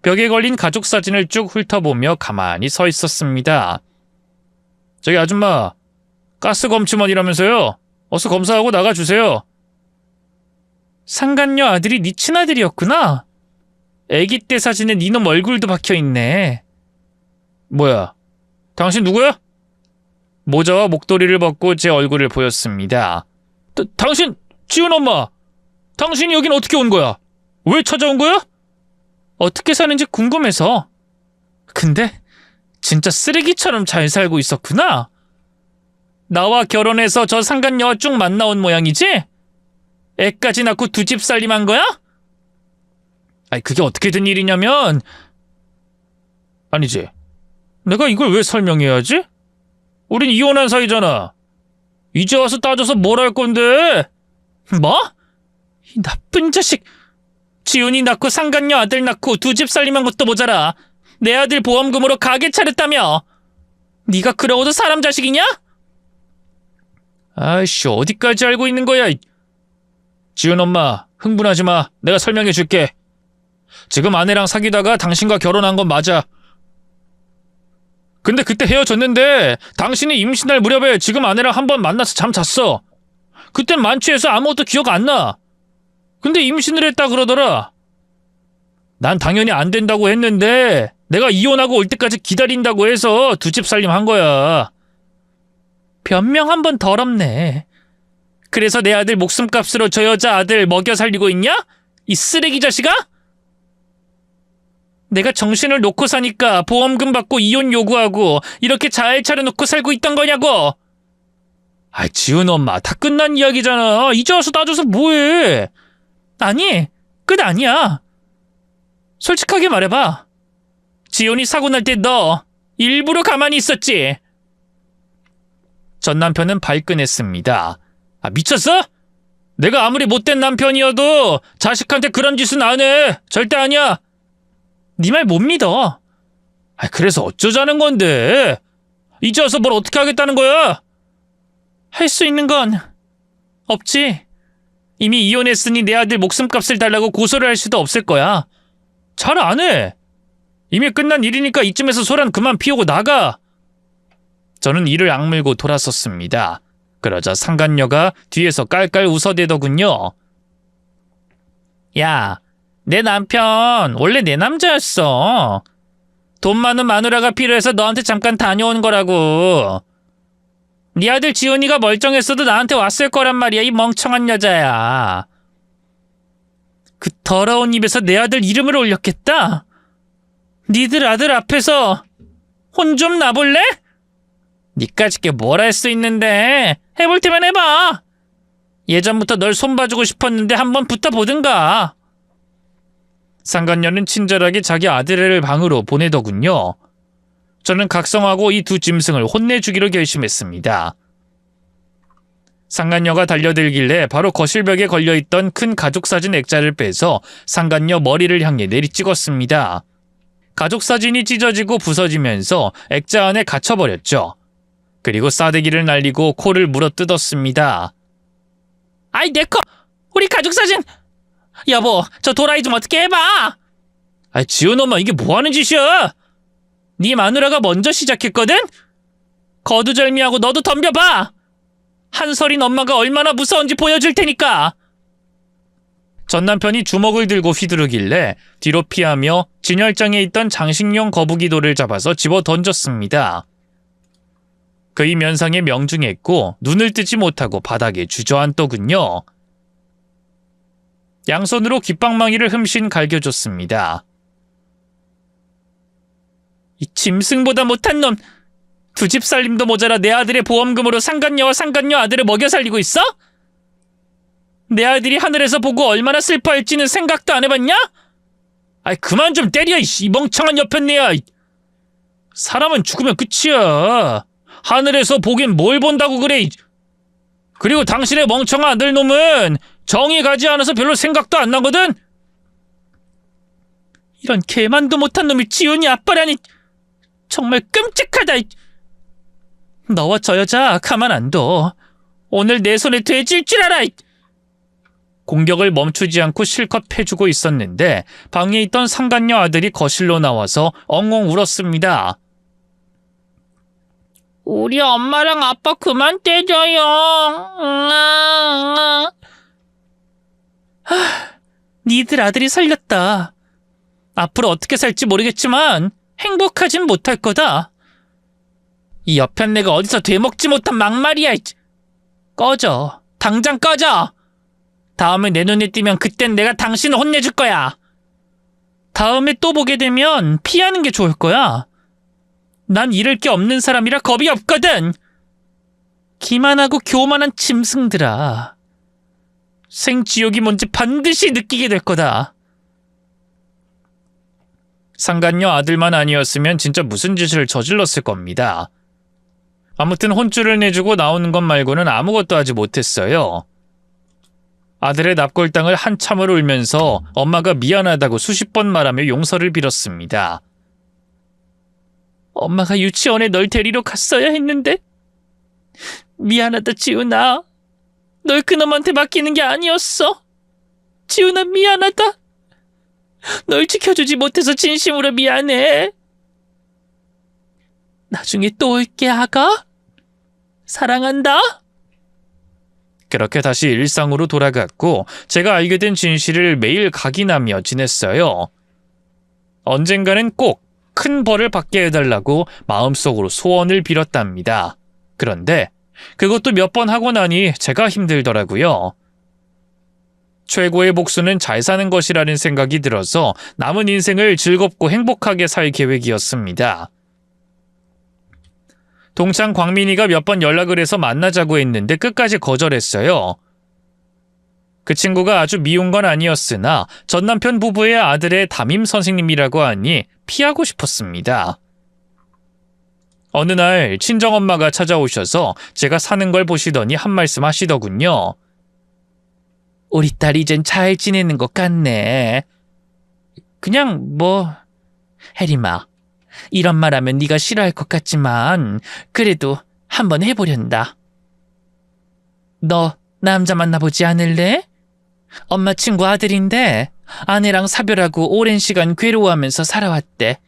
벽에 걸린 가족 사진을 쭉 훑어보며 가만히 서 있었습니다. 저기 아줌마, 가스 검침원이라면서요. 어서 검사하고 나가주세요. 상간녀 아들이 네 친아들이었구나. 애기 때 사진에 니놈 얼굴도 박혀있네. 뭐야? 당신 누구야? 모자와 목도리를 벗고 제 얼굴을 보였습니다. 당신, 지훈 엄마! 당신이 여긴 어떻게 온 거야? 왜 찾아온 거야? 어떻게 사는지 궁금해서. 근데 진짜 쓰레기처럼 잘 살고 있었구나. 나와 결혼해서 저 상간녀와 쭉 만나온 모양이지? 애까지 낳고 두 집 살림한 거야? 아니 그게 어떻게 된 일이냐면 아니지. 내가 이걸 왜 설명해야지? 우린 이혼한 사이잖아. 이제 와서 따져서 뭘 할 건데? 뭐? 이 나쁜 자식. 지훈이 낳고 상간녀 아들 낳고 두 집 살림한 것도 모자라 내 아들 보험금으로 가게 차렸다며. 네가 그러고도 사람 자식이냐? 아이씨 어디까지 알고 있는 거야. 지훈 엄마 흥분하지 마. 내가 설명해 줄게. 지금 아내랑 사귀다가 당신과 결혼한 건 맞아. 근데 그때 헤어졌는데 당신이 임신할 무렵에 지금 아내랑 한번 만나서 잠 잤어. 그땐 만취해서 아무것도 기억 안 나. 근데 임신을 했다 그러더라. 난 당연히 안 된다고 했는데 내가 이혼하고 올 때까지 기다린다고 해서 두 집 살림 한 거야. 변명 한 번 더럽네. 그래서 내 아들 목숨값으로 저 여자 아들 먹여 살리고 있냐? 이 쓰레기 자식아? 내가 정신을 놓고 사니까 보험금 받고 이혼 요구하고 이렇게 잘 차려놓고 살고 있던 거냐고. 아이 지훈 엄마 다 끝난 이야기잖아. 이제 와서 따져서 뭐해. 아니 끝 아니야. 솔직하게 말해봐. 지훈이 사고 날 때 너 일부러 가만히 있었지? 전 남편은 발끈했습니다. 아 미쳤어? 내가 아무리 못된 남편이어도 자식한테 그런 짓은 안 해. 절대 아니야. 네 말 못 믿어. 아 그래서 어쩌자는 건데? 이제 와서 뭘 어떻게 하겠다는 거야? 할 수 있는 건 없지. 이미 이혼했으니 내 아들 목숨값을 달라고 고소를 할 수도 없을 거야. 잘 안 해. 이미 끝난 일이니까 이쯤에서 소란 그만 피우고 나가. 저는 이를 악물고 돌아섰습니다. 그러자 상간녀가 뒤에서 깔깔 웃어대더군요. 야, 내 남편 원래 내 남자였어. 돈 많은 마누라가 필요해서 너한테 잠깐 다녀온 거라고. 네 아들 지훈이가 멀쩡했어도 나한테 왔을 거란 말이야. 이 멍청한 여자야. 그 더러운 입에서 내 아들 이름을 올렸겠다. 니들 아들 앞에서 혼 좀 나볼래? 니까짓 게 뭘 할 수 있는데. 해볼 테면 해봐. 예전부터 널 손봐주고 싶었는데 한번 붙어보든가. 상간녀는 친절하게 자기 아들을 방으로 보내더군요. 저는 각성하고 이 두 짐승을 혼내주기로 결심했습니다. 상간녀가 달려들길래 바로 거실벽에 걸려있던 큰 가족사진 액자를 빼서 상간녀 머리를 향해 내리찍었습니다. 가족사진이 찢어지고 부서지면서 액자 안에 갇혀버렸죠. 그리고 싸대기를 날리고 코를 물어뜯었습니다. 아이 내 코! 우리 가족사진! 여보 저 도라이 좀 어떻게 해봐! 아이 지훈 엄마 이게 뭐하는 짓이야! 네 마누라가 먼저 시작했거든? 거두절미하고 너도 덤벼봐! 한설인 엄마가 얼마나 무서운지 보여줄 테니까! 전 남편이 주먹을 들고 휘두르길래 뒤로 피하며 진열장에 있던 장식용 거북이 돌을 잡아서 집어 던졌습니다. 그의 면상에 명중했고 눈을 뜨지 못하고 바닥에 주저앉더군요. 양손으로 귓방망이를 흠씬 갈겨줬습니다. 이 짐승보다 못한 놈! 두 집 살림도 모자라 내 아들의 보험금으로 상간녀와 상간녀 아들을 먹여 살리고 있어? 내 아들이 하늘에서 보고 얼마나 슬퍼할지는 생각도 안 해봤냐? 아이 그만 좀 때려 이 멍청한 여편네야. 사람은 죽으면 끝이야. 하늘에서 보긴 뭘 본다고 그래. 그리고 당신의 멍청한 아들놈은 정이 가지 않아서 별로 생각도 안 나거든? 이런 개만도 못한 놈이 지훈이 아빠라니. 정말 끔찍하다. 너와 저 여자 가만 안 둬. 오늘 내 손에 돼질 줄 알아. 공격을 멈추지 않고 실컷 패주고 있었는데 방에 있던 상간녀 아들이 거실로 나와서 엉엉 울었습니다. 우리 엄마랑 아빠 그만 때려요. 응아, 응아. 니들 아들이 살렸다. 앞으로 어떻게 살지 모르겠지만 행복하진 못할 거다. 이 여편 내가 어디서 되먹지 못한 막말이야. 꺼져. 당장 꺼져. 다음에 내 눈에 띄면 그땐 내가 당신을 혼내줄 거야. 다음에 또 보게 되면 피하는 게 좋을 거야. 난 잃을 게 없는 사람이라 겁이 없거든. 기만하고 교만한 짐승들아. 생지옥이 뭔지 반드시 느끼게 될 거다. 상간녀 아들만 아니었으면 진짜 무슨 짓을 저질렀을 겁니다. 아무튼 혼쭐을 내주고 나오는 것 말고는 아무것도 하지 못했어요. 아들의 납골당을 한참을 울면서 엄마가 미안하다고 수십 번 말하며 용서를 빌었습니다. 엄마가 유치원에 널 데리러 갔어야 했는데 미안하다 지훈아. 널 그놈한테 맡기는 게 아니었어. 지훈아 미안하다. 널 지켜주지 못해서 진심으로 미안해. 나중에 또 올게 아가. 사랑한다. 그렇게 다시 일상으로 돌아갔고 제가 알게 된 진실을 매일 각인하며 지냈어요. 언젠가는 꼭 큰 벌을 받게 해달라고 마음속으로 소원을 빌었답니다. 그런데 그것도 몇 번 하고 나니 제가 힘들더라고요. 최고의 복수는 잘 사는 것이라는 생각이 들어서 남은 인생을 즐겁고 행복하게 살 계획이었습니다. 동창 광민이가 몇 번 연락을 해서 만나자고 했는데 끝까지 거절했어요. 그 친구가 아주 미운 건 아니었으나 전 남편 부부의 아들의 담임 선생님이라고 하니 피하고 싶었습니다. 어느 날 친정엄마가 찾아오셔서 제가 사는 걸 보시더니 한 말씀 하시더군요. 우리 딸 이젠 잘 지내는 것 같네. 그냥 혜림아, 이런 말하면 네가 싫어할 것 같지만 그래도 한번 해보련다. 너 남자 만나보지 않을래? 엄마 친구 아들인데 아내랑 사별하고 오랜 시간 괴로워하면서 살아왔대.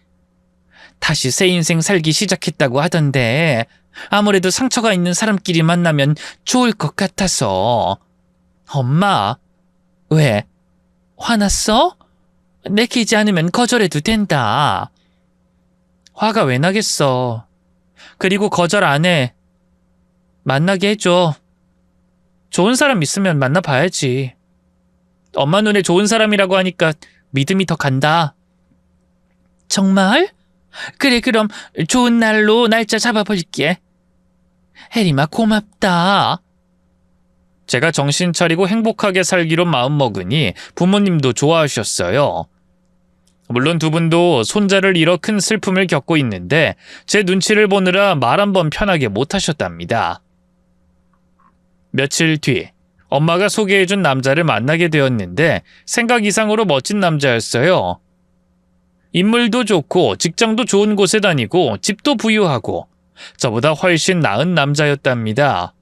다시 새 인생 살기 시작했다고 하던데 아무래도 상처가 있는 사람끼리 만나면 좋을 것 같아서. 엄마, 왜? 화났어? 내키지 않으면 거절해도 된다. 화가 왜 나겠어. 그리고 거절 안 해. 만나게 해줘. 좋은 사람 있으면 만나봐야지. 엄마 눈에 좋은 사람이라고 하니까 믿음이 더 간다. 정말? 그래, 그럼 좋은 날로 날짜 잡아볼게. 혜림아, 고맙다. 제가 정신 차리고 행복하게 살기로 마음먹으니 부모님도 좋아하셨어요. 물론 두 분도 손자를 잃어 큰 슬픔을 겪고 있는데 제 눈치를 보느라 말 한 번 편하게 못하셨답니다. 며칠 뒤 엄마가 소개해준 남자를 만나게 되었는데 생각 이상으로 멋진 남자였어요. 인물도 좋고 직장도 좋은 곳에 다니고 집도 부유하고 저보다 훨씬 나은 남자였답니다.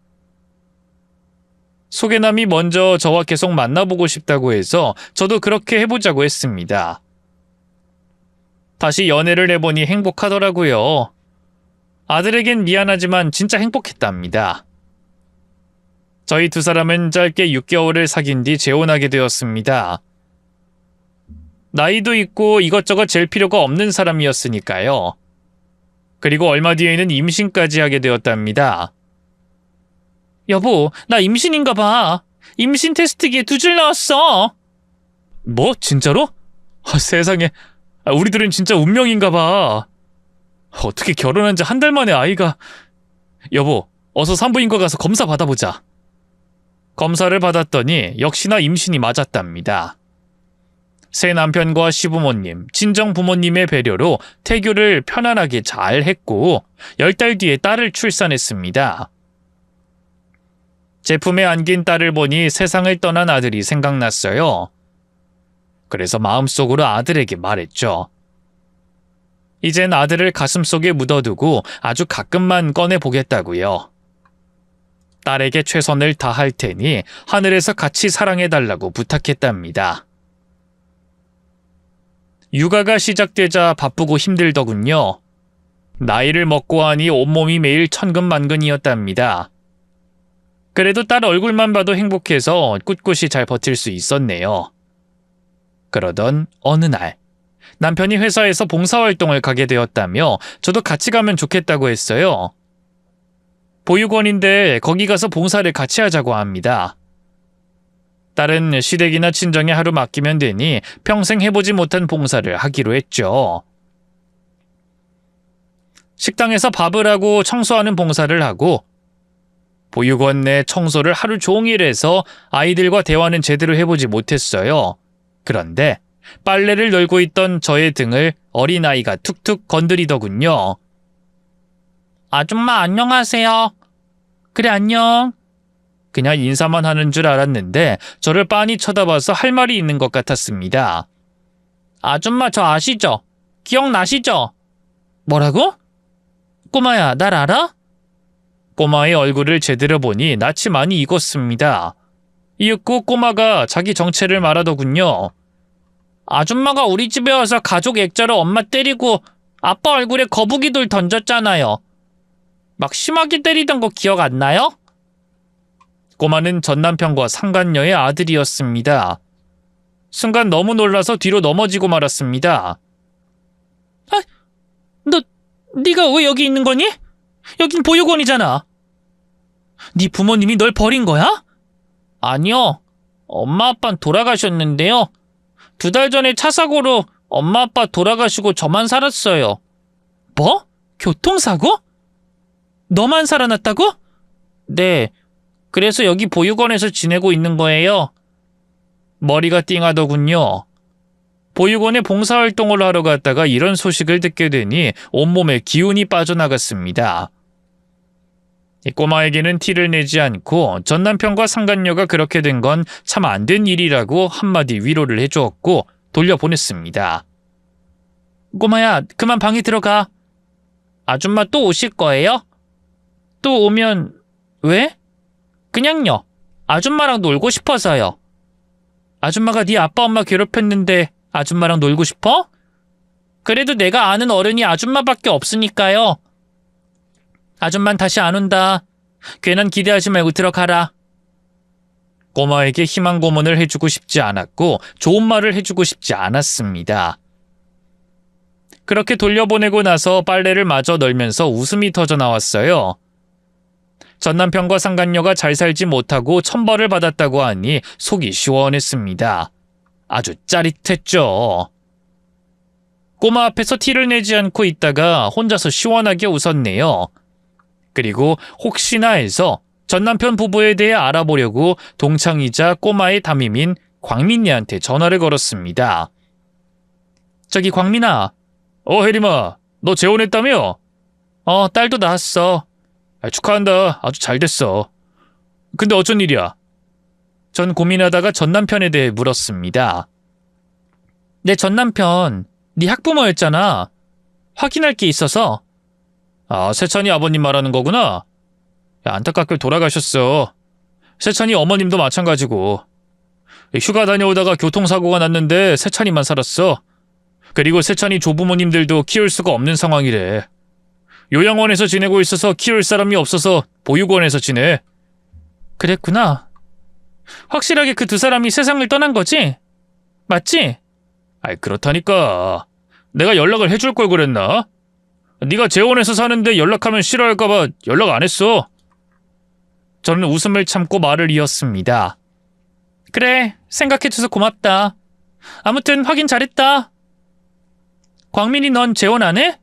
소개남이 먼저 저와 계속 만나보고 싶다고 해서 저도 그렇게 해보자고 했습니다. 다시 연애를 해보니 행복하더라고요. 아들에겐 미안하지만 진짜 행복했답니다. 저희 두 사람은 짧게 6개월을 사귄 뒤 재혼하게 되었습니다. 나이도 있고 이것저것 잴 필요가 없는 사람이었으니까요. 그리고 얼마 뒤에는 임신까지 하게 되었답니다. 여보, 나 임신인가 봐. 임신 테스트기에 2줄 나왔어. 뭐? 진짜로? 세상에, 우리들은 진짜 운명인가 봐. 어떻게 결혼한 지 한 달 만에 아이가... 여보, 어서 산부인과 가서 검사 받아보자. 검사를 받았더니 역시나 임신이 맞았답니다. 새 남편과 시부모님, 친정부모님의 배려로 태교를 편안하게 잘 했고 10달 뒤에 딸을 출산했습니다. 제품에 안긴 딸을 보니 세상을 떠난 아들이 생각났어요. 그래서 마음속으로 아들에게 말했죠. 이젠 아들을 가슴속에 묻어두고 아주 가끔만 꺼내보겠다고요. 딸에게 최선을 다할 테니 하늘에서 같이 사랑해달라고 부탁했답니다. 육아가 시작되자 바쁘고 힘들더군요. 나이를 먹고 하니 온몸이 매일 천근만근이었답니다. 그래도 딸 얼굴만 봐도 행복해서 꿋꿋이 잘 버틸 수 있었네요. 그러던 어느 날 남편이 회사에서 봉사활동을 가게 되었다며 저도 같이 가면 좋겠다고 했어요. 보육원인데 거기 가서 봉사를 같이 하자고 합니다. 딸은 시댁이나 친정에 하루 맡기면 되니 평생 해보지 못한 봉사를 하기로 했죠. 식당에서 밥을 하고 청소하는 봉사를 하고 보육원 내 청소를 하루 종일 해서 아이들과 대화는 제대로 해보지 못했어요. 그런데 빨래를 널고 있던 저의 등을 어린아이가 툭툭 건드리더군요. 아줌마 안녕하세요. 그래 안녕. 그냥 인사만 하는 줄 알았는데 저를 빤히 쳐다봐서 할 말이 있는 것 같았습니다. 아줌마 저 아시죠? 기억나시죠? 뭐라고? 꼬마야 날 알아? 꼬마의 얼굴을 제대로 보니 낯이 많이 익었습니다. 이윽고 꼬마가 자기 정체를 말하더군요. 아줌마가 우리 집에 와서 가족 액자로 엄마 때리고 아빠 얼굴에 거북이돌 던졌잖아요. 막 심하게 때리던 거 기억 안 나요? 꼬마는 전남편과 상간녀의 아들이었습니다. 순간 너무 놀라서 뒤로 넘어지고 말았습니다. 아, 네가 왜 여기 있는 거니? 여긴 보육원이잖아. 네 부모님이 널 버린 거야? 아니요. 엄마 아빠는 돌아가셨는데요. 2달 전에 차 사고로 엄마 아빠 돌아가시고 저만 살았어요. 뭐? 교통사고? 너만 살아났다고? 네. 그래서 여기 보육원에서 지내고 있는 거예요. 머리가 띵하더군요. 보육원에 봉사활동을 하러 갔다가 이런 소식을 듣게 되니 온몸에 기운이 빠져나갔습니다. 이 꼬마에게는 티를 내지 않고 전남편과 상간녀가 그렇게 된 건 참 안 된 일이라고 한마디 위로를 해주었고 돌려보냈습니다. 꼬마야, 그만 방에 들어가. 아줌마 또 오실 거예요? 또 오면 왜? 그냥요. 아줌마랑 놀고 싶어서요. 아줌마가 네 아빠 엄마 괴롭혔는데 아줌마랑 놀고 싶어? 그래도 내가 아는 어른이 아줌마밖에 없으니까요. 아줌만 다시 안 온다. 괜한 기대하지 말고 들어가라. 꼬마에게 희망 고문을 해주고 싶지 않았고 좋은 말을 해주고 싶지 않았습니다. 그렇게 돌려보내고 나서 빨래를 마저 널면서 웃음이 터져 나왔어요. 전남편과 상간녀가 잘 살지 못하고 천벌을 받았다고 하니 속이 시원했습니다. 아주 짜릿했죠. 꼬마 앞에서 티를 내지 않고 있다가 혼자서 시원하게 웃었네요. 그리고 혹시나 해서 전남편 부부에 대해 알아보려고 동창이자 꼬마의 담임인 광민이한테 전화를 걸었습니다. 저기 광민아. 혜림아, 너 재혼했다며? 딸도 낳았어. 축하한다. 아주 잘 됐어. 근데 어쩐 일이야? 전 고민하다가 전남편에 대해 물었습니다. 내 전남편, 네 학부모였잖아. 확인할 게 있어서. 세찬이 아버님 말하는 거구나. 안타깝게 돌아가셨어. 세찬이 어머님도 마찬가지고. 휴가 다녀오다가 교통사고가 났는데 세찬이만 살았어. 그리고 세찬이 조부모님들도 키울 수가 없는 상황이래. 요양원에서 지내고 있어서 키울 사람이 없어서 보육원에서 지내. 그랬구나. 확실하게 그 2사람이 세상을 떠난 거지? 맞지? 그렇다니까. 내가 연락을 해줄 걸 그랬나? 네가 재혼해서 사는데 연락하면 싫어할까봐 연락 안 했어. 저는 웃음을 참고 말을 이었습니다. 그래, 생각해줘서 고맙다. 아무튼 확인 잘했다. 광민이 넌 재혼 안 해?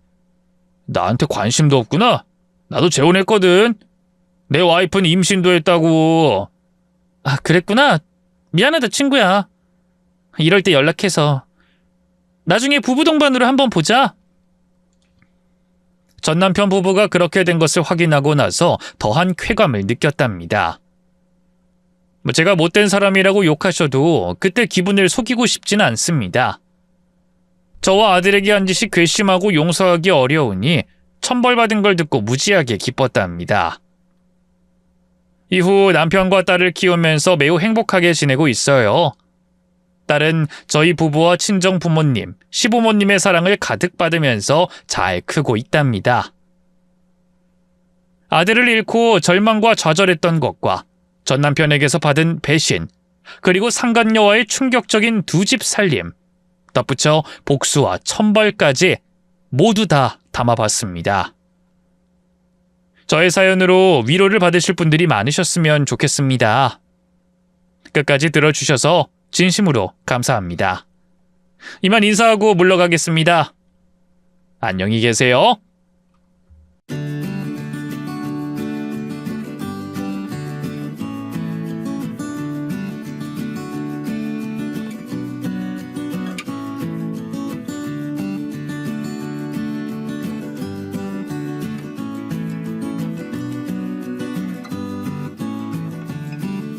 나한테 관심도 없구나. 나도 재혼했거든. 내 와이프는 임신도 했다고. 그랬구나. 미안하다 친구야. 이럴 때 연락해서. 나중에 부부 동반으로 한번 보자. 전남편 부부가 그렇게 된 것을 확인하고 나서 더한 쾌감을 느꼈답니다. 제가 못된 사람이라고 욕하셔도 그때 기분을 속이고 싶진 않습니다. 저와 아들에게 한 짓이 괘씸하고 용서하기 어려우니 천벌받은 걸 듣고 무지하게 기뻤답니다. 이후 남편과 딸을 키우면서 매우 행복하게 지내고 있어요. 딸은 저희 부부와 친정 부모님, 시부모님의 사랑을 가득 받으면서 잘 크고 있답니다. 아들을 잃고 절망과 좌절했던 것과 전 남편에게서 받은 배신, 그리고 상간녀와의 충격적인 두 집 살림, 덧붙여 복수와 천벌까지 모두 다 담아봤습니다. 저의 사연으로 위로를 받으실 분들이 많으셨으면 좋겠습니다. 끝까지 들어주셔서 진심으로 감사합니다. 이만 인사하고 물러가겠습니다. 안녕히 계세요.